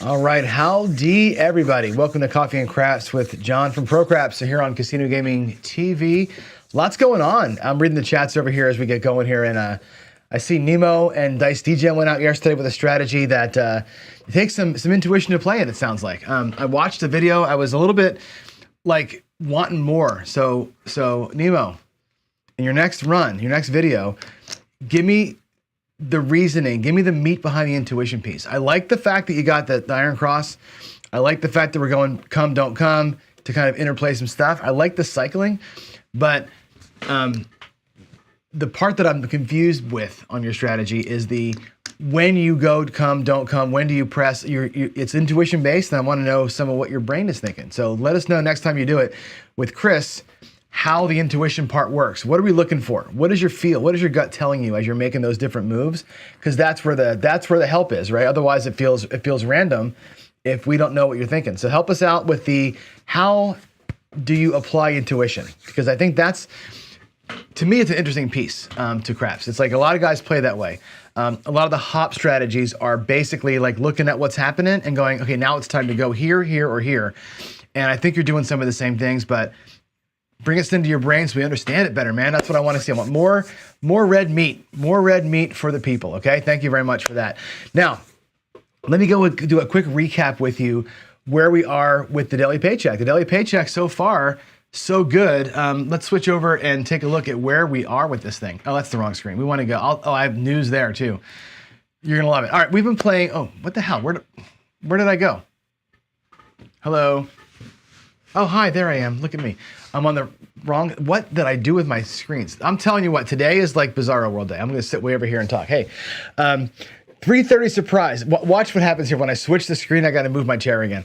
All right, howdy everybody. Welcome to Coffee and Craps with John from Pro Craps here on Casino Gaming TV. Lots going on. I'm reading the chats over here as we get going here, and I see Nemo and Dice DJ went out yesterday with a strategy that it takes some intuition to play it sounds like. I watched the video. I was a little bit like wanting more. So Nemo, in your next run, your next video, give me the reasoning, give me the meat behind the intuition piece. I like the fact that you got the Iron Cross. I like the fact that we're going come, don't come to kind of interplay some stuff. I like the cycling, but the part that I'm confused with on your strategy is the when you go come, don't come, when do you press? It's intuition based, and I want to know some of what your brain is thinking. So let us know next time you do it with Chris how the intuition part works. What are we looking for? What is your feel? What is your gut telling you as you're making those different moves? Because that's where the help is, right? Otherwise, it feels random if we don't know what you're thinking. So help us out with the how do you apply intuition? Because I think that's, to me, it's an interesting piece to craps. It's like a lot of guys play that way. A lot of the hop strategies are basically like looking at what's happening and going, okay, now it's time to go here, here, or here. And I think you're doing some of the same things, but bring us into your brain so we understand it better, man. That's what I want to see. I want more red meat for the people, okay? Thank you very much for that. Now, let me go do a quick recap with you where we are with the daily paycheck. The daily paycheck so far, so good. Let's switch over and take a look at where we are with this thing. Oh, that's the wrong screen. We want to go. I have news there too. You're going to love it. All right, we've been playing. Oh, what the hell? Where did I go? Hello. Oh, hi, there I am. Look at me. I'm on the wrong, what did I do with my screens? I'm telling you what, today is like Bizarro World Day. I'm gonna sit way over here and talk. Hey, 3:30 surprise. Watch what happens here. When I switch the screen, I gotta move my chair again.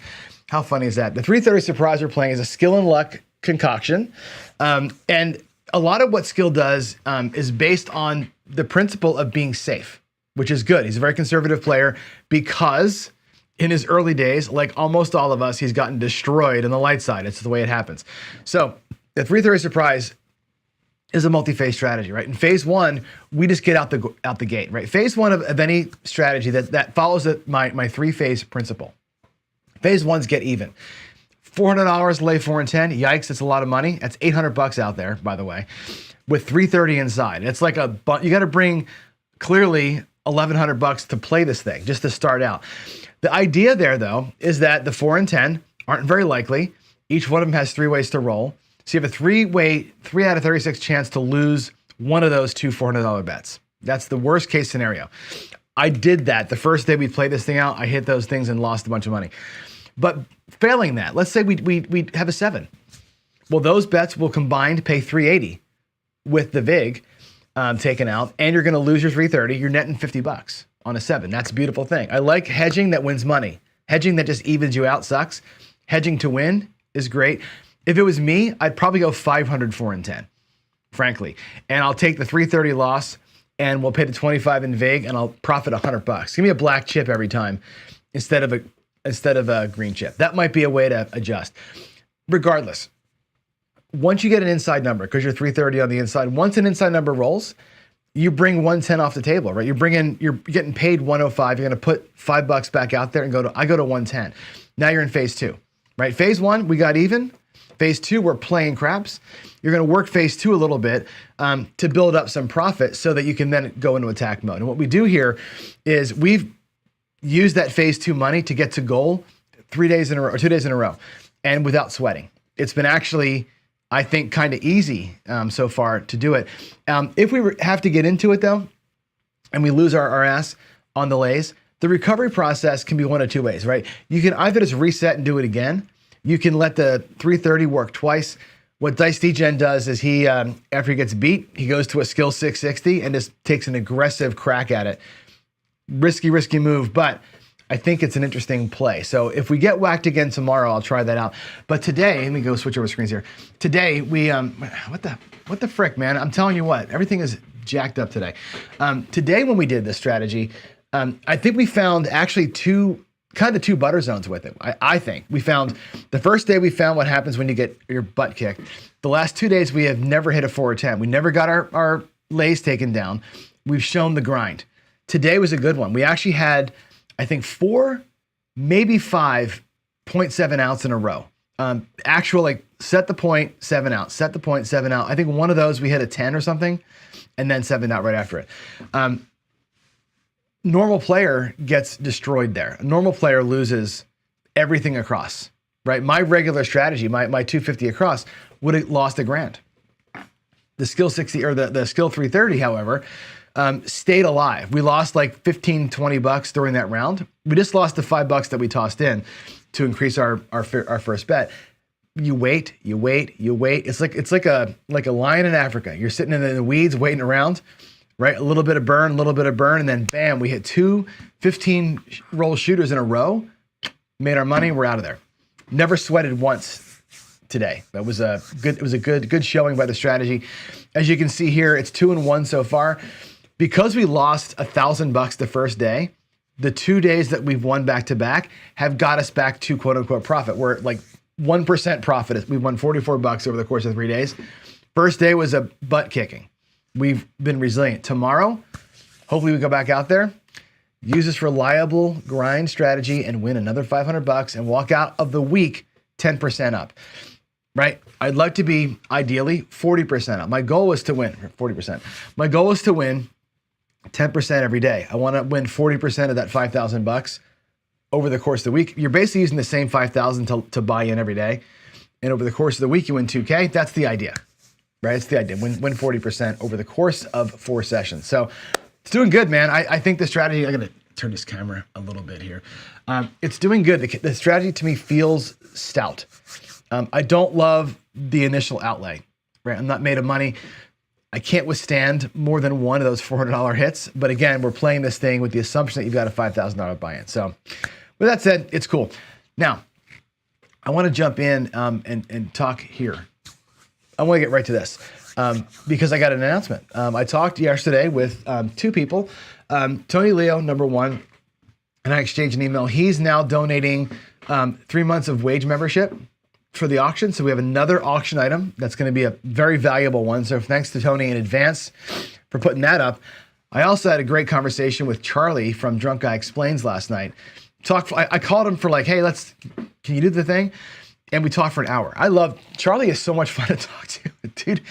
How funny is that? The 3:30 surprise we're playing is a skill and luck concoction. And a lot of what skill does is based on the principle of being safe, which is good. He's a very conservative player because in his early days, like almost all of us, he's gotten destroyed on the light side. It's the way it happens. So the 3:30 surprise is a multi-phase strategy, right? In phase one, we just get out the gate, right? Phase one of any strategy that follows my three-phase principle. Phase one's get even. $400 lay 4 and 10. Yikes, it's a lot of money. That's $800 out there, by the way, with 330 inside. It's like you got to bring clearly $1,100 to play this thing, just to start out. The idea there, though, is that the 4 and 10 aren't very likely. Each one of them has 3 ways to roll. So you have a 3 out of 36 chance to lose one of those two $400 bets. That's the worst case scenario. I did that. The first day we played this thing out, I hit those things and lost a bunch of money. But failing that, let's say we have a 7. Well, those bets will combine to pay 380 with the VIG taken out, and you're going to lose your 330. You're netting $50 on a 7. That's a beautiful thing. I like hedging that wins money. Hedging that just evens you out sucks. Hedging to win is great. If it was me, I'd probably go 500, 4 and 10, frankly. And I'll take the 330 loss and we'll pay the 25 in VIG and I'll profit $100. Give me a black chip every time instead of a green chip. That might be a way to adjust. Regardless, once you get an inside number, because you're 330 on the inside, once an inside number rolls, you bring 110 off the table, right? You're getting paid 105. You're going to put $5 back out there and I go to 110. Now you're in phase 2, right? Phase 1, we got even. Phase 2, we're playing craps. You're going to work phase 2 a little bit to build up some profit so that you can then go into attack mode. And what we do here is we've used that phase 2 money to get to goal 3 days in a row or 2 days in a row, and without sweating. It's been actually, I think, kind of easy so far to do it. If we have to get into it though, and we lose our ass on the lays, the recovery process can be one of 2 ways, right? You can either just reset and do it again. You can let the 330 work twice. What Dice DJ does is he, after he gets beat, he goes to a skill 660 and just takes an aggressive crack at it. Risky move, but I think it's an interesting play. So if we get whacked again tomorrow, I'll try that out. But today, let me go switch over screens here. Today, we, what the frick, man? I'm telling you what, everything is jacked up today. Today when we did this strategy, I think we found actually two butter zones with it. I think we found the first day we found what happens when you get your butt kicked. The last 2 days we have never hit a 4 or 10. We never got our lays taken down. We've shown the grind. Today was a good one. We actually had, I think, 4 maybe 5 0.7 ounce in a row. Actual, like, set the point, 7 out, set the point, 7 out. I think one of those we hit a 10 or something, and then 7 out right after it. Normal player gets destroyed there. A normal player loses everything across, right? My regular strategy, my 250 across, would have lost $1,000. The skill 60 or the skill 330, however, stayed alive. We lost like 15, 20 bucks during that round. We just lost the $5 that we tossed in to increase our first bet. You wait. It's like a lion in Africa. You're sitting in the weeds waiting around, right? A little bit of burn, and then bam, we hit 2 15 roll shooters in a row, made our money, we're out of there. Never sweated once today. That was a good showing by the strategy. As you can see here, it's 2-1 so far. Because we lost $1,000 the first day, the 2 days that we've won back to back have got us back to quote unquote profit. We're like 1% profit. We won $44 over the course of 3 days. First day was a butt kicking. We've been resilient. Tomorrow, hopefully we go back out there, use this reliable grind strategy and win another $500 and walk out of the week 10% up, right? I'd like to be ideally 40% up. My goal is to win 40%. My goal is to win 10% every day. I want to win 40% of that $5,000 over the course of the week. You're basically using the same $5,000 to buy in every day. And over the course of the week, you win $2K. That's the idea, right? It's the idea. Win 40% over the course of 4 sessions. So it's doing good, man. I think the strategy, I'm going to turn this camera a little bit here. It's doing good. The strategy to me feels stout. I don't love the initial outlay, right? I'm not made of money. I can't withstand more than one of those $400 hits. But again, we're playing this thing with the assumption that you've got a $5,000 buy-in. So with that said, it's cool. Now, I want to jump in and talk here. I want to get right to this because I got an announcement. I talked yesterday with 2 people, Tony Leo, number 1, and I exchanged an email. He's now donating 3 months of wage membership for the auction. So we have another auction item that's going to be a very valuable one. So thanks to Tony in advance for putting that up. I also had a great conversation with Charlie from Drunk Guy Explains last night. I called him for like, hey, can you do the thing? And we talked for an hour. Charlie is so much fun to talk to. Dude,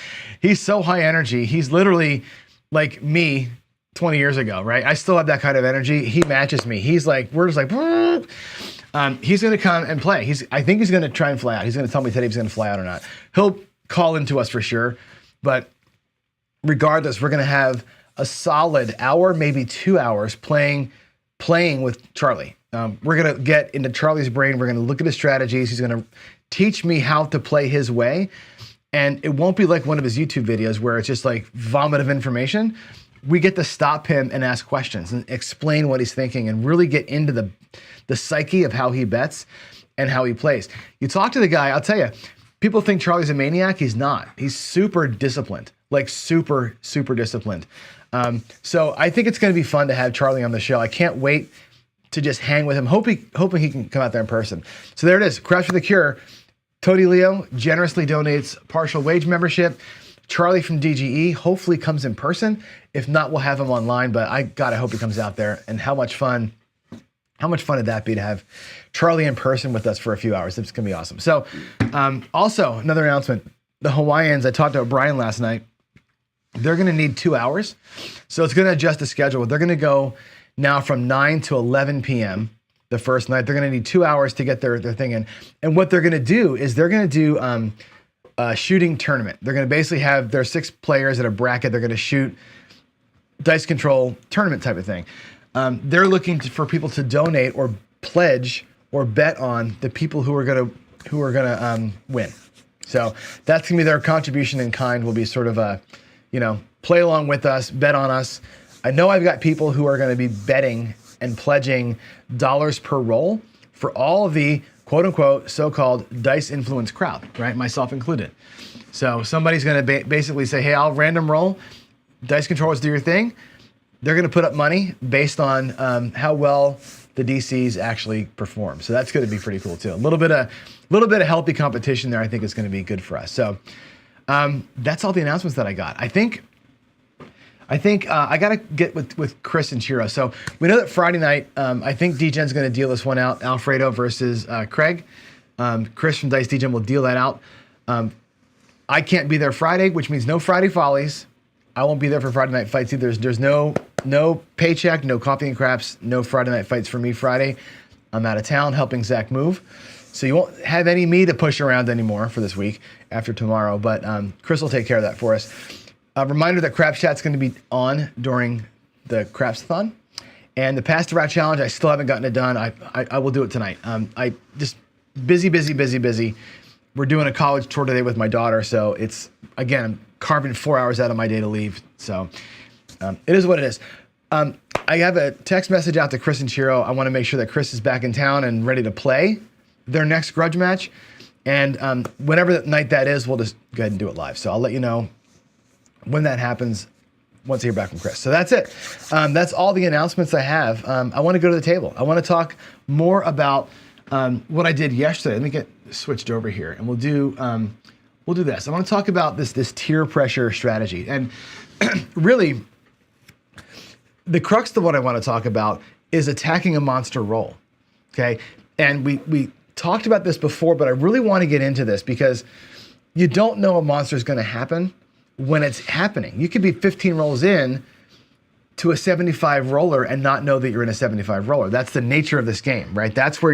he's so high energy. He's literally like me 20 years ago, right? I still have that kind of energy. He matches me. He's like, we're just like, he's going to come and play. I think he's going to try and fly out. He's going to tell me today if he's going to fly out or not. He'll call into us for sure. But regardless, we're going to have a solid hour, maybe 2 hours playing with Charlie. We're going to get into Charlie's brain. We're going to look at his strategies. He's going to teach me how to play his way. And it won't be like one of his YouTube videos where it's just like vomit of information. We get to stop him and ask questions and explain what he's thinking and really get into the psyche of how he bets and how he plays. You talk to the guy, I'll tell you, people think Charlie's a maniac. He's not. He's super disciplined, like super, super disciplined. So I think it's going to be fun to have Charlie on the show. I can't wait to just hang with him, hoping he can come out there in person. So there it is, Crash for the Cure. Tony Leo generously donates partial wage membership. Charlie from DGE hopefully comes in person. If not, we'll have him online, but I hope he comes out there. And how much fun would that be to have Charlie in person with us for a few hours? It's gonna be awesome. So also another announcement, the Hawaiians, I talked to O'Brien last night, they're gonna need 2 hours. So it's gonna adjust the schedule. They're gonna go now from 9 to 11 p.m. the first night. They're gonna need 2 hours to get their thing in. And what they're gonna do is they're gonna do a shooting tournament. They're gonna basically have their 6 players at a bracket. They're gonna shoot dice control tournament type of thing. They're looking for people to donate or pledge or bet on the people who are gonna win. So that's gonna be their contribution in kind. Will be sort of a, play along with us, bet on us. I know I've got people who are gonna be betting and pledging dollars per roll for all of the quote unquote so-called dice influence crowd, right? Myself included. So somebody's gonna basically say, hey, I'll random roll, dice controllers do your thing. They're gonna put up money based on how well the DCs actually perform. So that's gonna be pretty cool too. A little bit of healthy competition there I think is gonna be good for us. So that's all the announcements that I got. I think I think I got to get with Chris and Chiro. So we know that Friday night, I think DGen's going to deal this one out, Alfredo versus Craig. Chris from Dice DGen will deal that out. I can't be there Friday, which means no Friday Follies. I won't be there for Friday night fights either. There's no paycheck, no coffee and craps, no Friday night fights for me Friday. I'm out of town helping Zach move. So you won't have any me to push around anymore for this week after tomorrow, but Chris will take care of that for us. A reminder that Craps Chat's going to be on during the Crapsathon. And the Pass the Rat Challenge, I still haven't gotten it done. I will do it tonight. I just busy. We're doing a college tour today with my daughter, so it's, again, I'm carving 4 hours out of my day to leave. So it is what it is. I have a text message out to Chris and Chiro. I want to make sure that Chris is back in town and ready to play their next grudge match. And whenever night that is, we'll just go ahead and do it live. So I'll let you know when that happens once I hear back from Chris. So that's it. That's all the announcements I have. I want to go to the table. I want to talk more about what I did yesterday. Let me get switched over here, and we'll do this. I want to talk about this tier pressure strategy. And really, the crux of what I want to talk about is attacking a monster roll. Okay? And we talked about this before, but I really want to get into this because you don't know a monster is going to happen when it's happening. You could be 15 rolls in to a 75 roller and not know that you're in a 75 roller. That's the nature of this game, right? That's where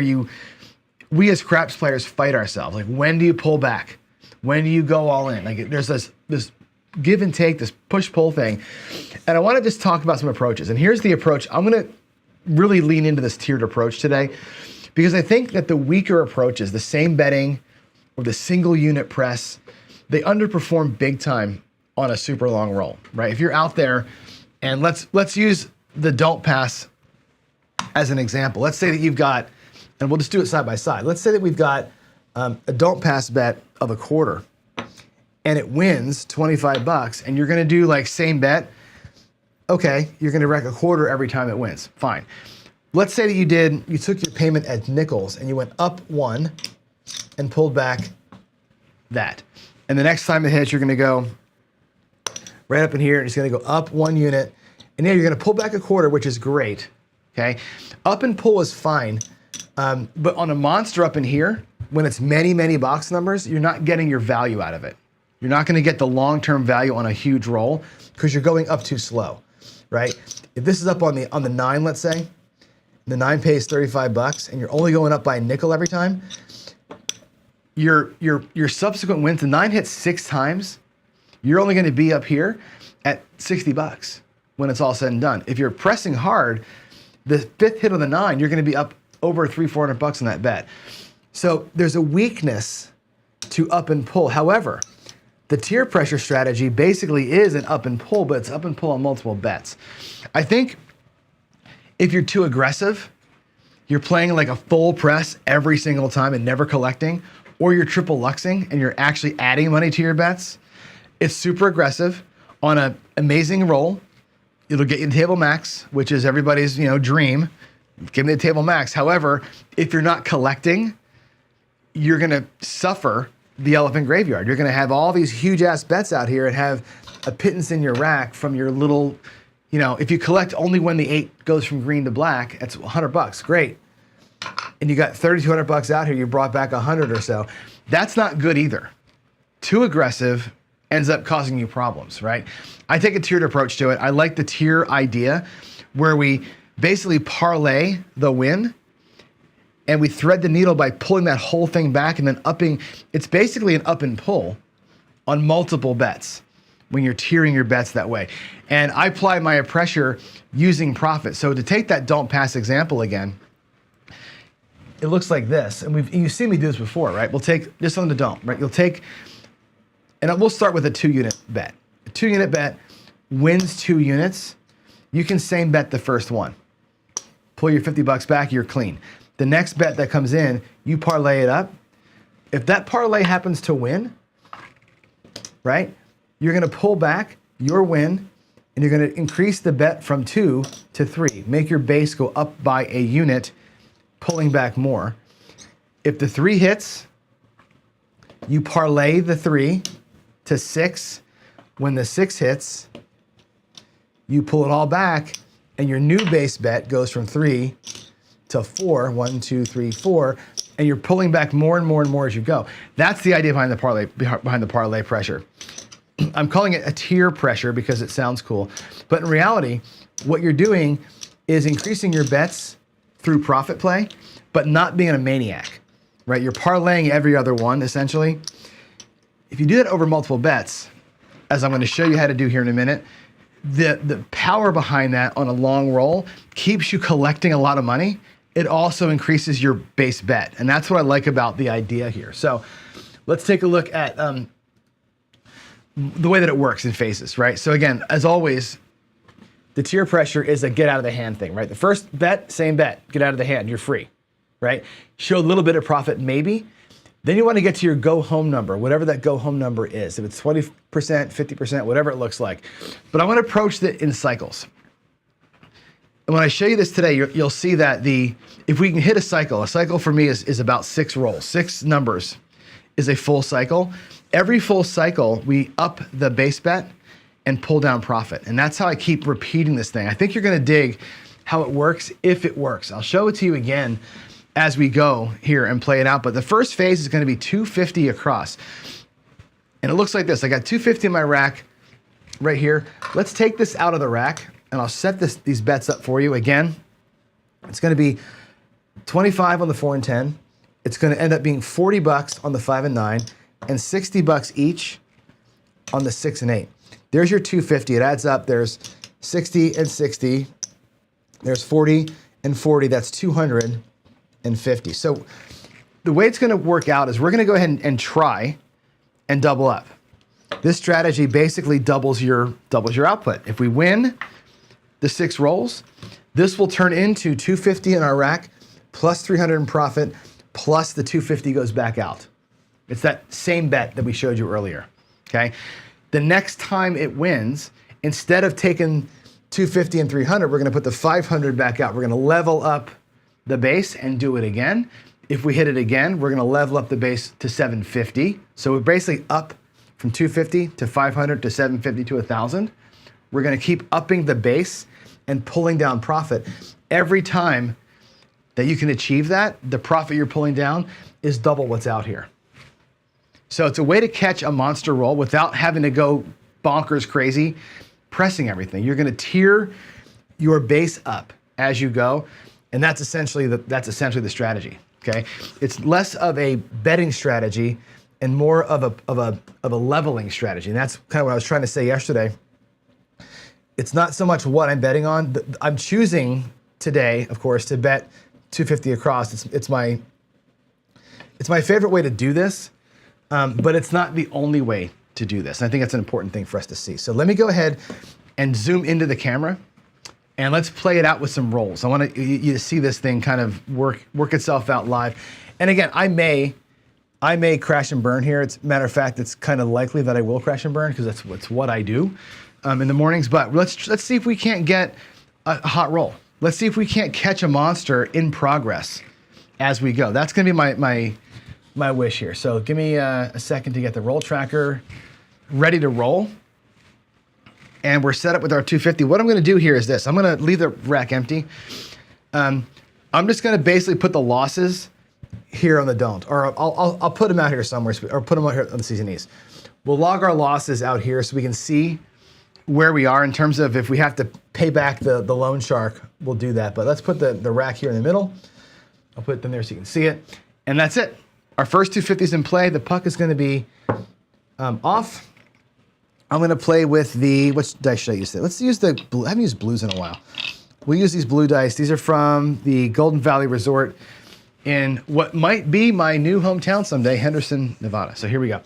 we as craps players fight ourselves. Like, when do you pull back? When do you go all in? Like, there's this give and take, this push-pull thing. And I want to just talk about some approaches. And here's the approach. I'm going to really lean into this tiered approach today because I think that the weaker approaches, the same betting or the single unit press, they underperform big time on a super long roll, right? If you're out there, and let's use the don't pass as an example. Let's say that you've got, and we'll just do it side by side. Let's say that we've got a don't pass bet of a quarter, and it wins 25 bucks, and you're gonna do like same bet. Okay, you're gonna wreck a quarter every time it wins. Fine. Let's say that you took your payment at nickels and you went up one and pulled back that. And the next time it hits, you're gonna go right up in here, and it's gonna go up 1 unit. And yeah, you're gonna pull back a quarter, which is great, okay? Up and pull is fine, but on a monster up in here, when it's many box numbers, you're not getting your value out of it. You're not gonna get the long-term value on a huge roll because you're going up too slow, right? If this is up on the 9, let's say, the 9 pays 35 bucks, and you're only going up by a nickel every time, your subsequent wins, the 9 hits 6 times, you're only going to be up here at 60 bucks when it's all said and done. If you're pressing hard, the 5th hit on the 9, you're going to be up over 300-400 bucks on that bet. So there's a weakness to up and pull. However, the tier pressure strategy basically is an up and pull, but it's up and pull on multiple bets. I think if you're too aggressive, you're playing like a full press every single time and never collecting, or you're triple luxing and you're actually adding money to your bets. It's super aggressive on an amazing roll. It'll get you the table max, which is everybody's dream. Give me the table max. However, if you're not collecting, you're gonna suffer the elephant graveyard. You're gonna have all these huge ass bets out here and have a pittance in your rack from your little, if you collect only when the 8 goes from green to black, that's 100 bucks, great. And you got 3,200 bucks out here, you brought back 100 or so. That's not good either. Too aggressive ends up causing you problems, right? I take a tiered approach to it. I like the tier idea where we basically parlay the win and we thread the needle by pulling that whole thing back and then upping. It's basically an up and pull on multiple bets when you're tiering your bets that way. And I apply my pressure using profit. So to take that don't pass example again, it looks like this. And you've seen me do this before, right? We'll take just on the don't, right? You'll take, and we'll start with a 2-unit bet. A 2-unit bet wins 2 units. You can same bet the first one. Pull your 50 bucks back, you're clean. The next bet that comes in, you parlay it up. If that parlay happens to win, right, you're gonna pull back your win and you're gonna increase the bet from 2 to 3. Make your base go up by a unit, pulling back more. If the 3 hits, you parlay the 3 to 6. When the 6 hits, you pull it all back, and your new base bet goes from 3 to 4, 1, 2, 3, 4, and you're pulling back more and more and more as you go. That's the idea behind the parlay pressure. I'm calling it a tier pressure because it sounds cool, but in reality, what you're doing is increasing your bets through profit play, but not being a maniac, right? You're parlaying every other one, essentially. If you do that over multiple bets, as I'm going to show you how to do here in a minute, the power behind that on a long roll keeps you collecting a lot of money. It also increases your base bet, and that's what I like about the idea here. So let's take a look at the way that it works in phases, right? So again, as always, the tier pressure is a get out of the hand thing, right? The first bet, same bet, get out of the hand, you're free, right? Show a little bit of profit, maybe. Then you want to get to your go home number, whatever that go home number is. If it's 20%, 50%, whatever it looks like. But I want to approach it in cycles. And when I show you this today, you'll see that if we can hit a cycle for me is about 6 rolls. 6 numbers is a full cycle. Every full cycle, we up the base bet and pull down profit. And that's how I keep repeating this thing. I think you're going to dig how it works if it works. I'll show it to you again as we go here and play it out. But the first phase is going to be 250 across. And it looks like this. I got 250 in my rack right here. Let's take this out of the rack and I'll set these bets up for you. Again, it's going to be 25 on the 4 and 10. It's going to end up being 40 bucks on the 5 and 9 and 60 bucks each on the 6 and 8. There's your 250. It adds up. There's 60 and 60. There's 40 and 40. That's 250. So the way it's going to work out is we're going to go ahead and try and double up. This strategy basically doubles your output. If we win the 6 rolls, this will turn into 250 in our rack plus 300 in profit plus the 250 goes back out. It's that same bet that we showed you earlier, okay? The next time it wins, instead of taking 250 and 300, we're gonna put the 500 back out. We're gonna level up the base and do it again. If we hit it again, we're gonna level up the base to 750. So we're basically up from 250 to 500 to 750 to 1,000. We're gonna keep upping the base and pulling down profit. Every time that you can achieve that, the profit you're pulling down is double what's out here. So it's a way to catch a monster roll without having to go bonkers crazy, pressing everything. You're gonna tier your base up as you go, and that's essentially the strategy, okay? It's less of a betting strategy and more of a leveling strategy. And that's kind of what I was trying to say yesterday. It's not so much what I'm betting on. I'm choosing today, of course, to bet 250 across. It's my favorite way to do this. But it's not the only way to do this. And I think that's an important thing for us to see. So let me go ahead and zoom into the camera and let's play it out with some rolls. I want you to see this thing kind of work itself out live. And again, I may crash and burn here. It's matter of fact, it's kind of likely that I will crash and burn because that's what I do in the mornings. But let's see if we can't get a hot roll. Let's see if we can't catch a monster in progress as we go. That's gonna be my wish here. So give me a second to get the roll tracker ready to roll. And we're set up with our 250. What I'm gonna do here is this. I'm gonna leave the rack empty. I'm just gonna basically put the losses here on the don't, or I'll put them out here somewhere, or put them out here on the C's and E's. We'll log our losses out here so we can see where we are in terms of if we have to pay back the loan shark, we'll do that. But let's put the rack here in the middle. I'll put them there so you can see it. And that's it. Our first 250s in play. The puck is going to be off. I'm going to play with what dice should I use today? Let's use the blue. I haven't used blues in a while. We'll use these blue dice. These are from the Golden Valley Resort in what might be my new hometown someday, Henderson, Nevada. So here we go.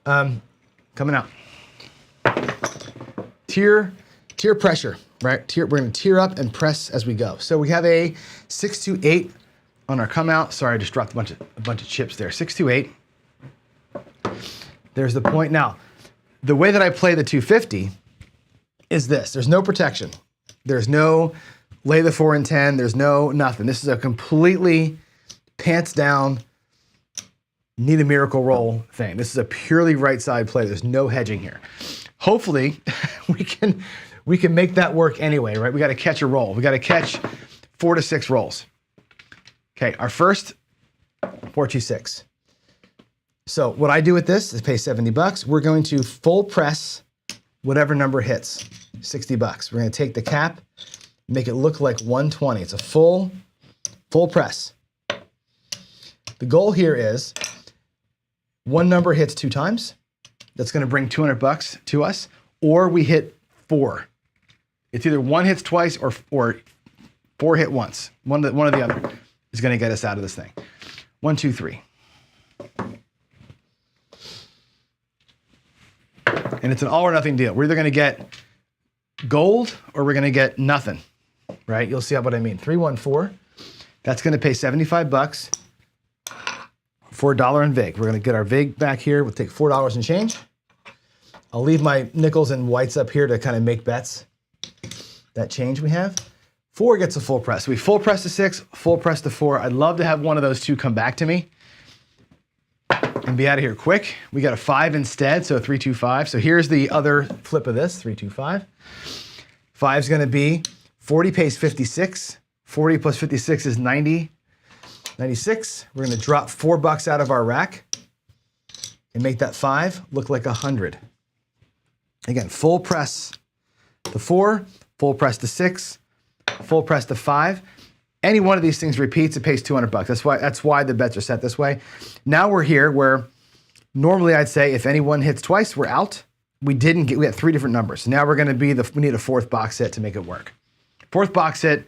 Coming out. Tier pressure, right? We're going to tier up and press as we go. So we have a 6-8 on our come out. Sorry, I just dropped a bunch of chips there. 6-8. There's the point. Now, the way that I play the 250 is this. There's no protection. There's no lay the 4 and 10. There's no nothing. This is a completely pants down, need a miracle roll thing. This is a purely right side play. There's no hedging here. Hopefully, we can make that work anyway, right? We got to catch a roll. We got to catch 4 to 6 rolls. Okay, our first 426. So what I do with this is pay $70. We're going to full press whatever number hits, $60. We're going to take the cap, make it look like 120. It's a full press. The goal here is one number hits 2 times. That's going to bring $200 to us, or we hit 4. It's either 1 hits twice or 4 hit once. One or the other is going to get us out of this thing. 1, 2, 3. And it's an all or nothing deal. We're either going to get gold or we're going to get nothing, right? You'll see what I mean. 3, 1, 4. That's going to pay $75 for $1 in vig. We're going to get our vig back here. We'll take $4 and change. I'll leave my nickels and whites up here to kind of make bets. That change we have. 4 gets a full press. We full press to 6, full press to 4. I'd love to have one of those 2 come back to me and be out of here quick. We got a 5 instead, so 3, 2, 5. So here's the other flip of this, 3, 2, 5. 5 is going to be 40 pays 56. 40 plus 56 is 90. 96. We're going to drop $4 out of our rack and make that 5 look like 100. Again, full press to 4, full press to 6, full press to 5. Any one of these things repeats, it pays $200. That's why the bets are set this way. Now we're here where normally I'd say if anyone hits twice, we're out. We had 3 different numbers. Now we're going to be we need a 4th box hit to make it work. 4th box hit,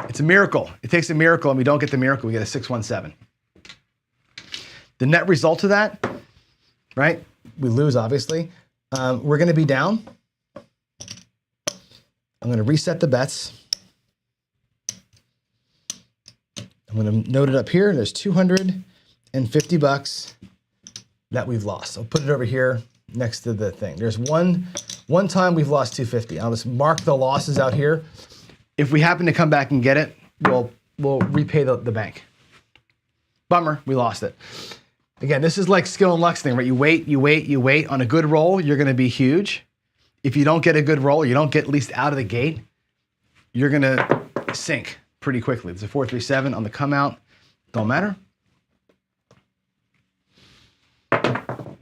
it's a miracle. It takes a miracle, and we don't get the miracle. We get a 617. The net result of that, right? We lose, obviously. We're going to be down. I'm going to reset the bets. I'm going to note it up here. There's $250 that we've lost. I'll put it over here next to the thing. There's one time we've lost $250. I'll just mark the losses out here. If we happen to come back and get it, we'll repay the bank. Bummer, we lost it. Again, this is like skill and luck thing, right? You wait. On a good roll, you're going to be huge. If you don't get a good roll, you don't get at least out of the gate, you're going to sink pretty quickly. There's a 437 on the come out. Don't matter. And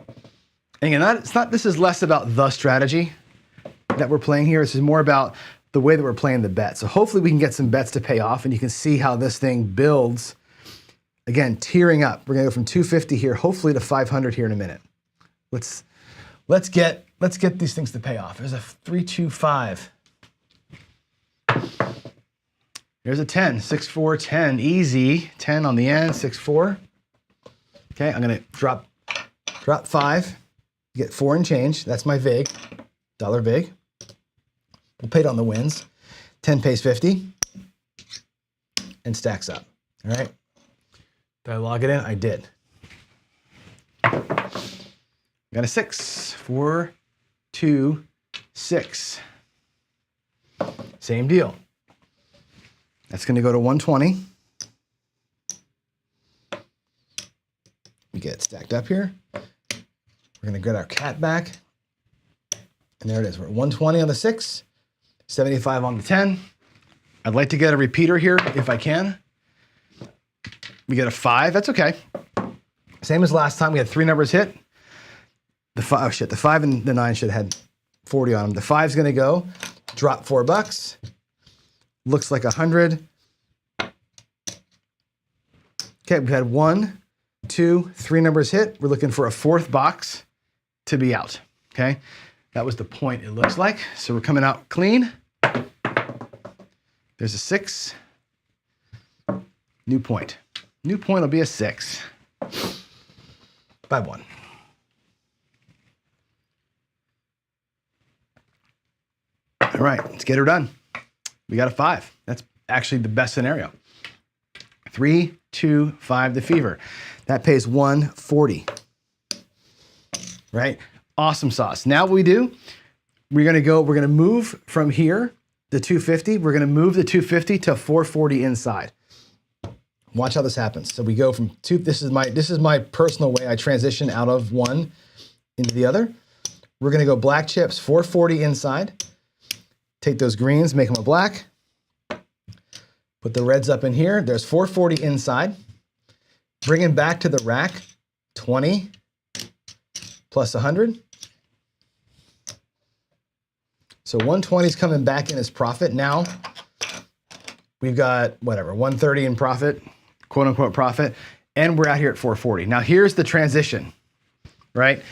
again, this is less about the strategy that we're playing here. This is more about the way that we're playing the bet. So hopefully we can get some bets to pay off, and you can see how this thing builds. Again, tiering up. We're gonna go from 250 here, hopefully to 500 here in a minute. Let's get these things to pay off. There's a 325. There's a 10, 6, 4, 10, easy. 10 on the end, 6, 4. Okay, I'm gonna drop 5, get 4 and change. That's my vig, dollar vig. We'll pay it on the wins. 10 pays 50 and stacks up. All right. Did I log it in? I did. Got a 6, 4, 2, 6. Same deal. That's going to go to 120. We get stacked up here. We're going to get our cat back. And there it is. We're at 120 on the 6, 75 on the 10. I'd like to get a repeater here if I can. We get a 5. That's okay. Same as last time. We had 3 numbers hit. The 5 and the 9 should have had 40 on them. The 5's going to go. Drop $4. Looks like 100. Okay, we've had 1, 2, 3 numbers hit. We're looking for a 4th box to be out. Okay, that was the point, it looks like. So we're coming out clean. There's a 6. New point. New point will be a 6. 5-1. All right, let's get her done. We got a 5. That's actually the best scenario. 3, 2, 5, the fever. That pays 140. Right? Awesome sauce. Now what we do, we're gonna move from here, the 250. We're gonna move the 250 to 440 inside. Watch how this happens. So we go from 2, this is my personal way I transition out of one into the other. We're gonna go black chips, 440 inside. Take those greens, make them a black. Put the reds up in here. There's 440 inside. Bring it back to the rack, 20 plus 100. So 120 is coming back in as profit. Now we've got whatever, 130 in profit, quote unquote profit, and we're out here at 440. Now here's the transition, right?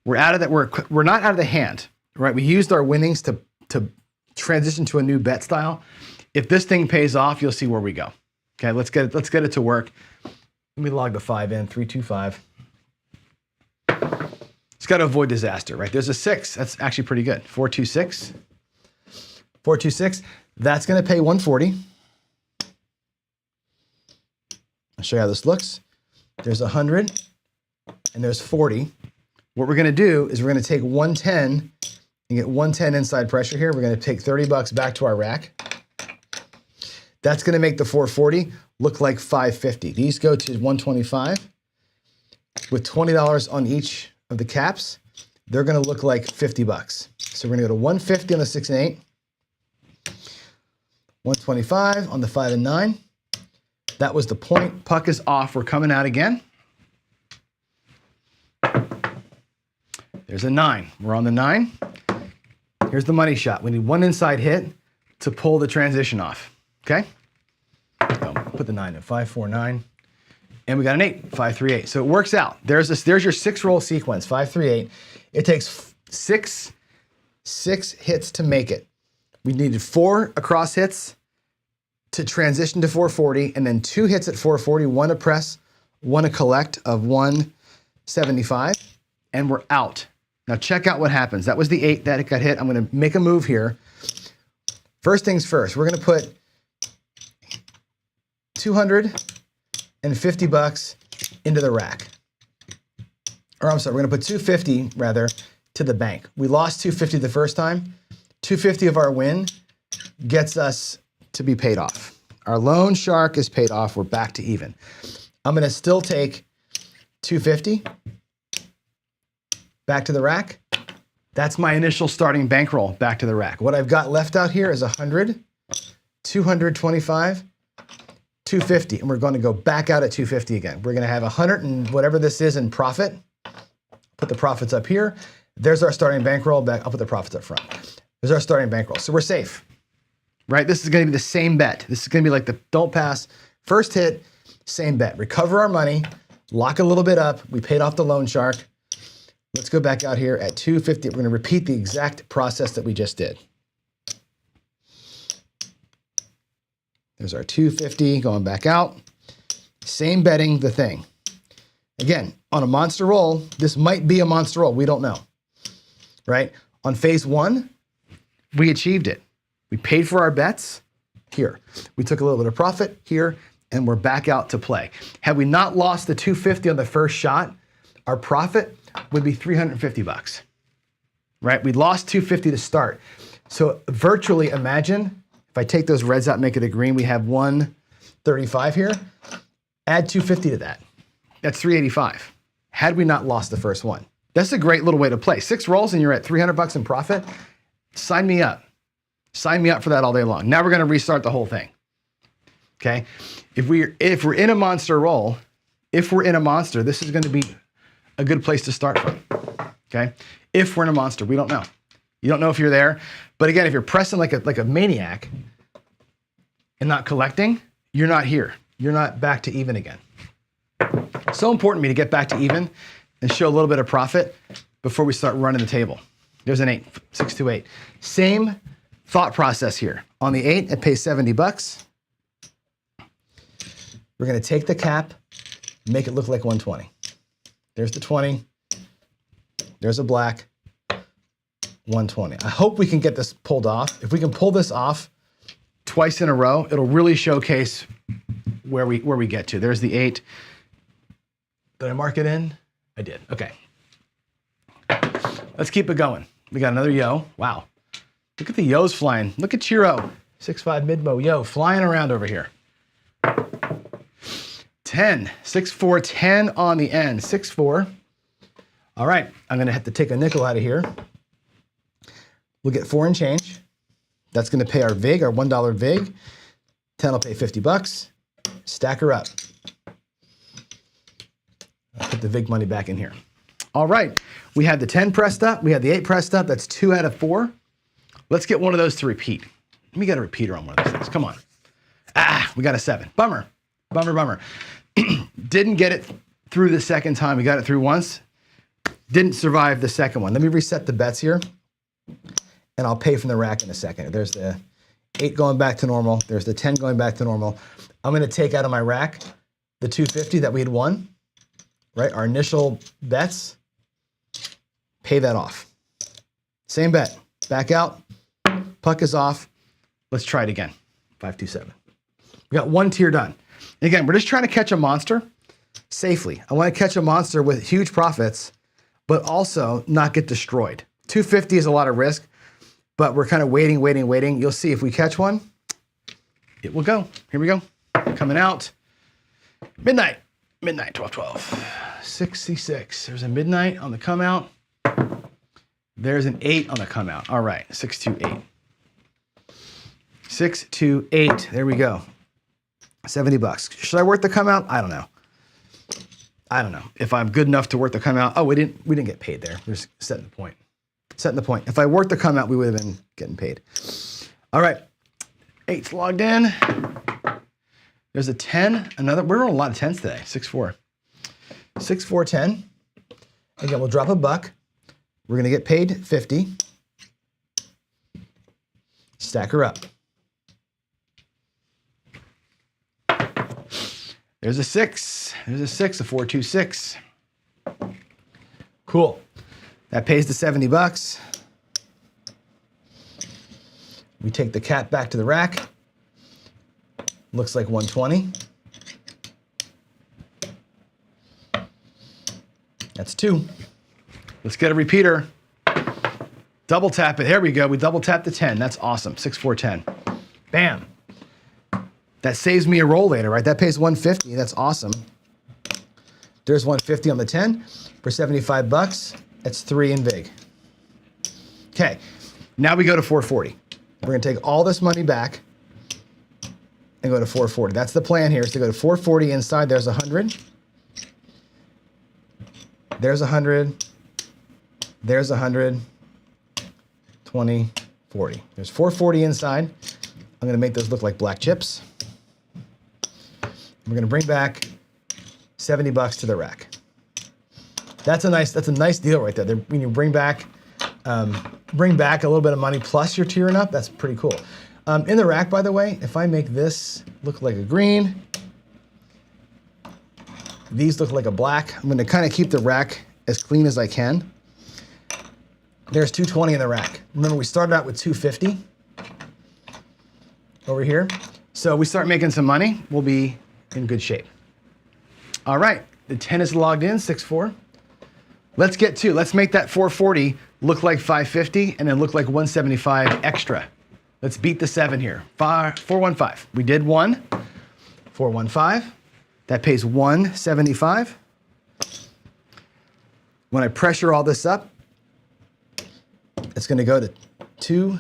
We're out of that, we're not out of the hand, right? We used our winnings to transition to a new bet style. If this thing pays off, you'll see where we go. Okay, let's get it to work. Let me log the 5 in, 325. It's got to avoid disaster, right? There's a 6, that's actually pretty good. 426, 426, that's gonna pay 140. I'll show you how this looks. There's 100 and there's 40. What we're gonna do is we're gonna take 110 and get 110 inside pressure here. We're gonna take 30 bucks back to our rack. That's gonna make the 440 look like 550. These go to 125 with $20 on each of the caps. They're gonna look like 50 bucks. So we're gonna go to 150 on the 6 and 8, 125 on the 5 and 9. That was the point. Puck is off. We're coming out again. There's a 9. We're on the 9. Here's the money shot. We need one inside hit to pull the transition off. Okay? So put the 9 in 5, 4, 9. And we got an 8, 5, 3, 8. So it works out. There's your 6-roll sequence, 5, 3, 8. It takes six hits to make it. We needed 4 across hits to transition to 440, and then 2 hits at 440, 1 to press, 1 to collect of 175, and we're out. Now check out what happens. That was the 8 that got hit. I'm gonna make a move here. First things first, we're gonna put 250 bucks into the rack. Or I'm sorry, we're gonna put 250 rather to the bank. We lost 250 the first time. 250 of our win gets us to be paid off. Our loan shark is paid off. We're back to even. I'm gonna still take 250 back to the rack. That's my initial starting bankroll back to the rack. What I've got left out here is 100, 225, 250, and we're going to go back out at 250 again. We're going to have 100 and whatever this is in profit. Put the profits up here. There's our starting bankroll. Back, I'll put the profits up front. There's our starting bankroll. So we're safe, right? This is going to be the same bet. This is going to be like the don't pass, first hit, same bet. Recover our money, lock a little bit up. We paid off the loan shark. Let's go back out here at 250. We're going to repeat the exact process that we just did. There's our 250 going back out. Same betting the thing. Again, on a monster roll, this might be a monster roll. We don't know, right? On phase 1, we achieved it. We paid for our bets here. We took a little bit of profit here, and we're back out to play. Had we not lost the 250 on the first shot, our profit would be 350 bucks, right? We lost 250 to start. So virtually imagine, if I take those reds out and make it a green, we have 135 here. Add 250 to that. That's 385. Had we not lost the first one. That's a great little way to play. 6 rolls and you're at 300 bucks in profit. Sign me up. Sign me up for that all day long. Now we're gonna restart the whole thing, okay? If we're in a monster roll, if we're in a monster, this is gonna be a good place to start from, okay? If we're in a monster, we don't know. You don't know if you're there, but again, if you're pressing like a maniac and not collecting, you're not here. You're not back to even again. So important to me to get back to even and show a little bit of profit before we start running the table. There's an 8, 6 to 8. Same thought process here. On the 8, it pays 70 bucks. We're gonna take the cap, make it look like 120. There's the 20. There's a black. 120. I hope we can get this pulled off. If we can pull this off twice in a row, it'll really showcase where we get to. There's the 8. Did I mark it in? I did. Okay. Let's keep it going. We got another yo. Wow. Look at the yos flying. Look at Chiro. 6'5" mid-mo yo flying around over here. 10. 6'4", 10 on the end. 6'4". All right. I'm going to have to take a nickel out of here. We'll get 4 and change. That's going to pay our VIG, our $1 VIG. 10 will pay 50 bucks. Stack her up. I'll put the VIG money back in here. All right, we had the 10 pressed up. We had the 8 pressed up. That's 2 out of 4. Let's get one of those to repeat. Let me get a repeater on one of those things. Come on. We got a 7. Bummer. Didn't get it through the second time. We got it through once. Didn't survive the second one. Let me reset the bets here, and I'll pay from the rack in a second. There's the 8 going back to normal. There's the 10 going back to normal. I'm going to take out of my rack the 250 that we had won, right? Our initial bets. Pay that off. Same bet. Back out. Puck is off. Let's try it again. 527. We got 1 tier done. And again, we're just trying to catch a monster safely. I want to catch a monster with huge profits, but also not get destroyed. 250 is a lot of risk, but we're kind of waiting. You'll see if we catch one, it will go. Here we go. Coming out. Midnight, 12:12. 66. There's a midnight on the come out. There's an 8 on the come out. All right, 628. 628. There we go. 70 bucks. Should I work the come out? I don't know. If I'm good enough to work the come out. Oh, we didn't get paid there. We're just setting the point. If I worked the come out, we would have been getting paid. All right. 8's logged in. There's a 10. We're on a lot of 10s today. 6-4. 6-4, 10. Again, we'll drop a buck. We're going to get paid 50. Stack her up. There's a 6. There's a 6, a 4-2-6. Cool. That pays the 70 bucks. We take the cat back to the rack. Looks like 120. That's 2. Let's get a repeater. Double tap it. Here we go. We double tap the 10. That's awesome. 6-4-10. Bam. That saves me a roll later, right? That pays 150. That's awesome. There's 150 on the 10 for 75 bucks. That's 3 in VIG. Okay. Now we go to 440. We're going to take all this money back and go to 440. That's the plan here, is to go to 440 inside. There's 100. There's 100. There's 100. 20, 40. There's 440 inside. I'm going to make those look like black chips. We're going to bring back 70 bucks to the rack. That's a nice deal right there. When you bring back a little bit of money plus you're tearing up, that's pretty cool. In the rack, by the way, if I make this look like a green, these look like a black, I'm going to kind of keep the rack as clean as I can. There's 220 in the rack. Remember, we started out with 250 over here. So we start making some money, we'll be in good shape. All right, the 10 is logged in, 6-4. Let's get 2. Let's make that 440 look like 550 and then look like 175 extra. Let's beat the 7 here. 415. We did 1. 415. That pays 175. When I pressure all this up, it's going to go to 2.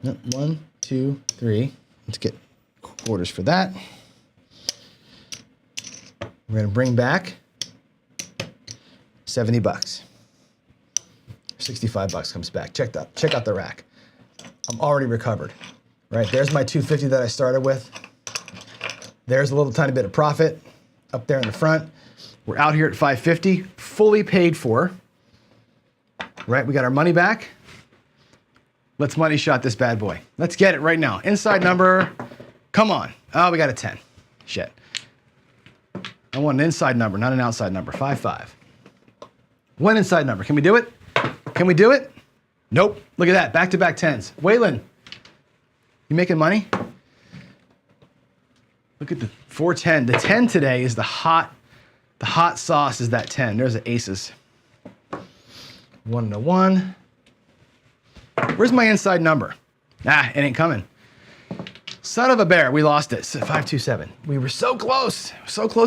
No, 1, 2, 3. Let's get quarters for that. We're going to bring back 70 bucks. 65 bucks comes back. Check out the rack. I'm already recovered. Right, there's my 250 that I started with. There's a little tiny bit of profit up there in the front. We're out here at 550, fully paid for. Right, we got our money back. Let's money shot this bad boy. Let's get it right now. Inside number, come on. Oh, we got a 10. Shit. I want an inside number, not an outside number. 5-5. One inside number. Can we do it? Can we do it? Nope. Look at that. Back-to-back 10s. Waylon, you making money? Look at the 410. The 10 today is the hot sauce is that 10. There's the aces. 1 and a 1. Where's my inside number? It ain't coming. Son of a bear, we lost it. 527. We were so close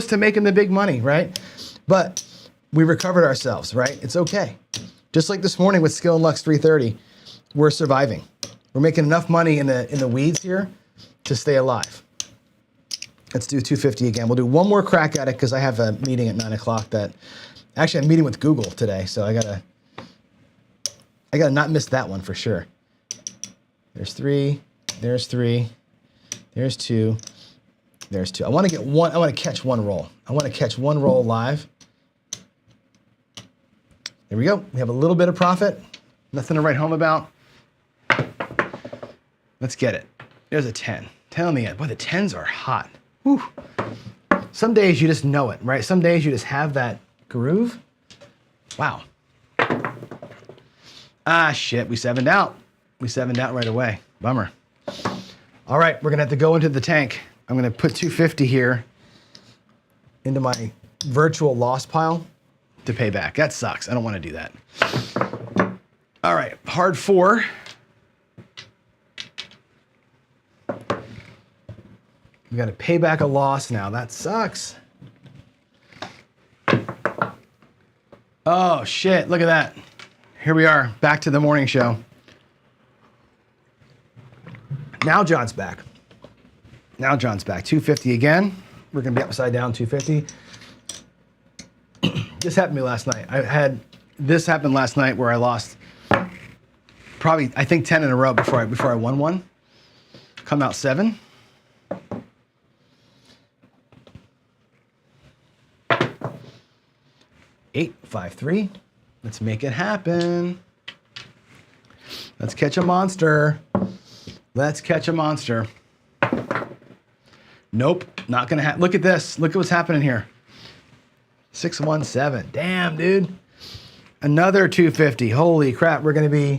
to making the big money, right? But we recovered ourselves, right? It's okay. Just like this morning with Skill and Lux 330, we're surviving. We're making enough money in the weeds here to stay alive. Let's do 250 again. We'll do one more crack at it because I have a meeting at 9 o'clock actually I'm meeting with Google today, so I gotta not miss that one for sure. There's 3, there's 3, there's 2, there's 2. I want to catch one roll. I want to catch one roll live. There we go. We have a little bit of profit. Nothing to write home about. Let's get it. There's a 10. 10 on the end. Boy, the 10s are hot. Whew. Some days you just know it, right? Some days you just have that groove. Wow. Ah, shit. We 7'd out. We 7'd out right away. Bummer. All right, we're going to have to go into the tank. I'm going to put 250 here into my virtual loss pile to pay back. That sucks. I don't want to do that. All right, hard 4. We got to pay back a loss now. That sucks. Oh, shit. Look at that. Here we are, back to the morning show. Now John's back. Now John's back. 250 again. We're going to be upside down 250. This happened to me last night. This happened last night where I lost probably, I think, 10 in a row before I won one. Come out 7. Eight, 5, 3. Let's make it happen. Let's catch a monster. Let's catch a monster. Nope, not gonna happen. Look at this. Look at what's happening here. 617. Damn, dude. Another 250. Holy crap, we're gonna be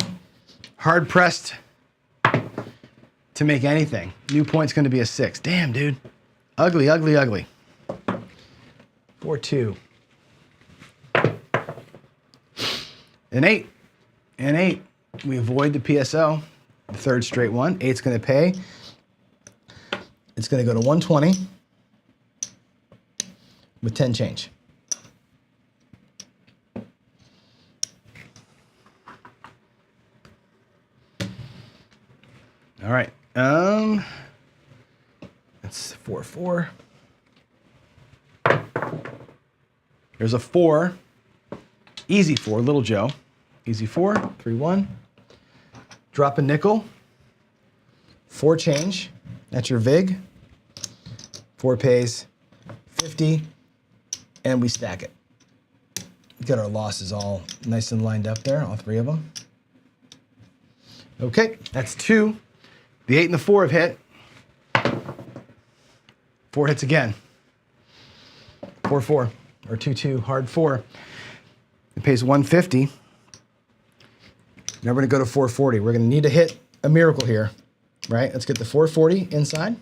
hard pressed to make anything. New point's gonna be a 6. Damn, dude. Ugly, ugly, ugly. 4-2. An 8. An 8. We avoid the PSO. The third straight one. 8's gonna pay. It's gonna go to 120 with 10 change. All right. That's 4-4. There's a 4. Easy 4, Little Joe. Easy 4, 3-1. Drop a nickel. 4 change. That's your VIG. 4 pays 50, and we stack it. Got our losses all nice and lined up there, all 3 of them. Okay, that's 2. The 8 and the 4 have hit. 4 hits again. 4-4, or 2-2, hard 4. It pays 150. Now we're gonna go to 440. We're gonna need to hit a miracle here, right? Let's get the 440 inside.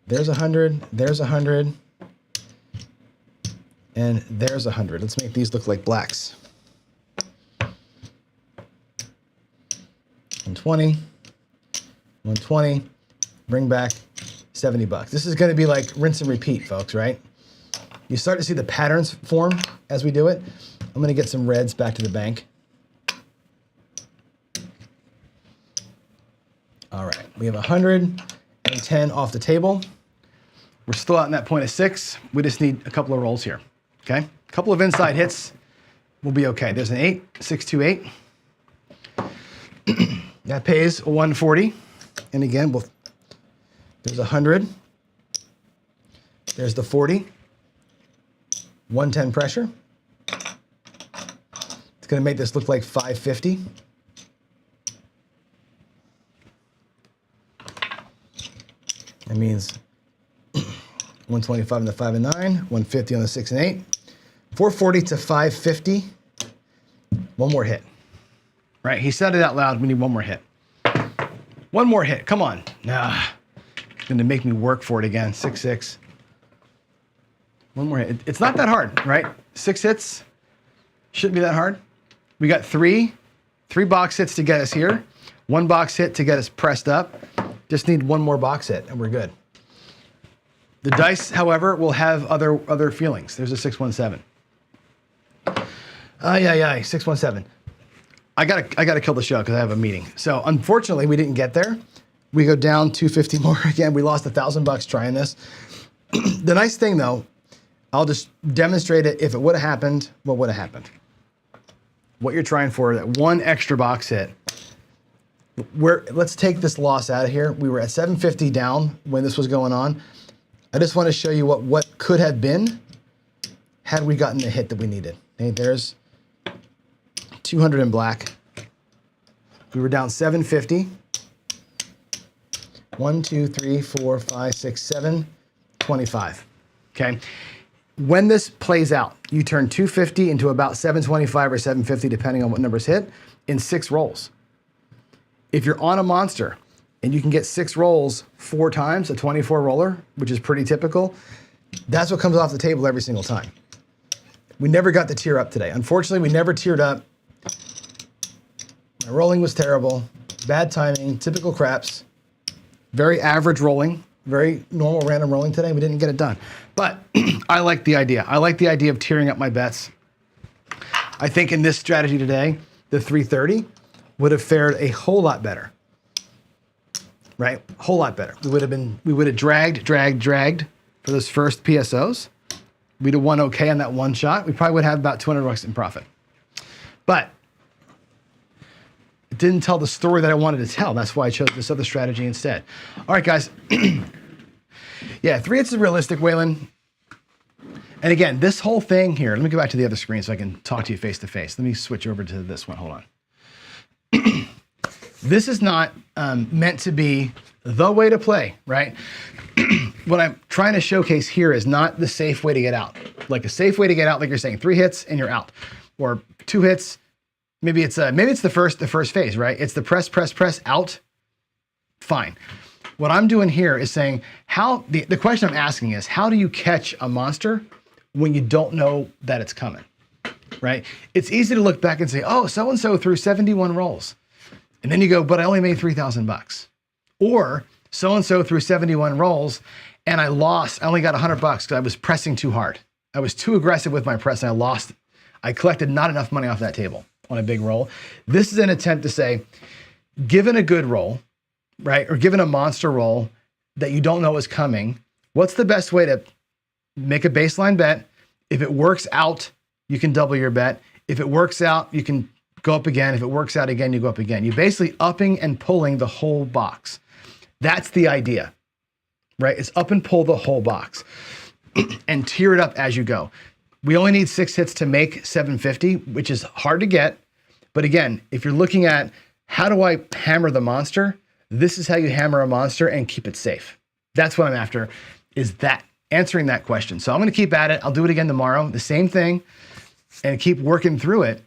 There's 100, there's 100, and there's 100. Let's make these look like blacks. 120, 120, bring back 70 bucks. This is gonna be like rinse and repeat, folks, right? You start to see the patterns form as we do it. I'm gonna get some reds back to the bank. All right, we have 110 off the table. We're still out in that point of 6. We just need a couple of rolls here, okay? A couple of inside hits, we'll be okay. There's an 8, 628. That pays 140. And again, there's 100. There's the 40. 110 pressure. It's gonna make this look like 550. That means 125 on the 5 and 9, 150 on the 6 and 8, 440 to 550. One more hit. Right, he said it out loud. We need one more hit. One more hit, come on. Nah, it's gonna make me work for it again. 6-6. One more hit. It's not that hard, right? 6 hits, shouldn't be that hard. We got 3 box hits to get us here, 1 box hit to get us pressed up. Just need 1 more box hit and we're good. The dice, however, will have other feelings. There's a 617. Yeah, 617. I gotta kill the show because I have a meeting. So unfortunately, we didn't get there. We go down 250 more again. We lost $1,000 trying this. The nice thing though, I'll just demonstrate it. If it would have happened, what would have happened? What you're trying for, that one extra box hit. Let's take this loss out of here. We were at 750 down when this was going on. I just want to show you what could have been had we gotten the hit that we needed. Okay, there's 200 in black. We were down 750. 1, 2, 3, 4, 5, 6, 7, 25. Okay. When this plays out, you turn 250 into about 725 or 750, depending on what numbers hit, in 6 rolls. If you're on a monster and you can get 6 rolls 4 times, a 24 roller, which is pretty typical, that's what comes off the table every single time. We never got the tier up today. Unfortunately, we never tiered up. My rolling was terrible, bad timing, typical craps, very average rolling, very normal random rolling today. We didn't get it done. But I like the idea. I like the idea of tiering up my bets. I think in this strategy today, the 330 would have fared a whole lot better, right? A whole lot better. We would have dragged for those first PSOs. We'd have won okay on that one shot. We probably would have about $200 in profit. But it didn't tell the story that I wanted to tell. That's why I chose this other strategy instead. All right, guys. Yeah, 3 hits is realistic, Waylon. And again, this whole thing here, let me go back to the other screen so I can talk to you face to face. Let me switch over to this one. Hold on. This is not meant to be the way to play, right? What I'm trying to showcase here is not the safe way to get out. Like a safe way to get out, like you're saying, 3 hits and you're out, or 2 hits. Maybe it's the first phase, right? It's the press out. Fine. What I'm doing here is saying the question I'm asking is, how do you catch a monster when you don't know that it's coming, right? It's easy to look back and say, oh, so-and-so threw 71 rolls. And then you go, but I only made $3,000. Or so-and-so threw 71 rolls and I lost. I only got $100 because I was pressing too hard. I was too aggressive with my press and I lost. I collected not enough money off that table on a big roll. This is an attempt to say, given a good roll, right, or given a monster roll that you don't know is coming, what's the best way to make a baseline bet? If it works out, you can double your bet. If it works out, you can go up again. If it works out again, you go up again. You're basically upping and pulling the whole box. That's the idea, right? It's up and pull the whole box and tier it up as you go. We only need 6 hits to make 750, which is hard to get. But again, if you're looking at how do I hammer the monster, this is how you hammer a monster and keep it safe. That's what I'm after, is that answering that question. So I'm going to keep at it. I'll do it again tomorrow, the same thing, and keep working through it.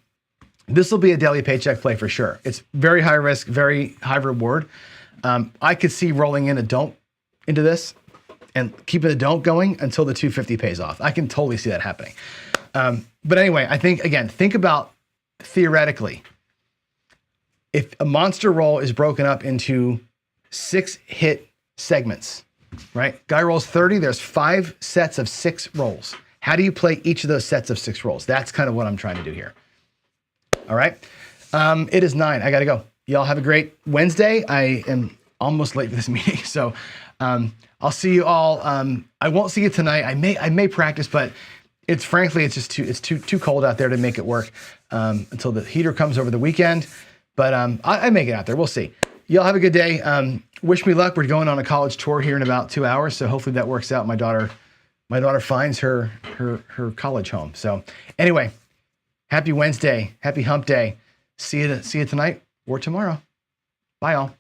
This will be a daily paycheck play for sure. It's very high risk, very high reward. I could see rolling in a don't into this and keeping the don't going until the 250 pays off. I can totally see that happening. But anyway, I think, again, think about theoretically, if a monster roll is broken up into 6 hit segments, right? Guy rolls 30, there's 5 sets of 6 rolls. How do you play each of those sets of 6 rolls? That's kind of what I'm trying to do here. All right. It is 9. I got to go. Y'all have a great Wednesday. I am almost late for this meeting. So I'll see you all. I won't see you tonight. I may practice, but it's just too cold out there to make it work until the heater comes over the weekend. But I may get out there. We'll see. Y'all have a good day. Wish me luck. We're going on a college tour here in about 2 hours. So hopefully that works out. My daughter finds her college home. So anyway, happy Wednesday. Happy hump day. See you tonight or tomorrow. Bye, all.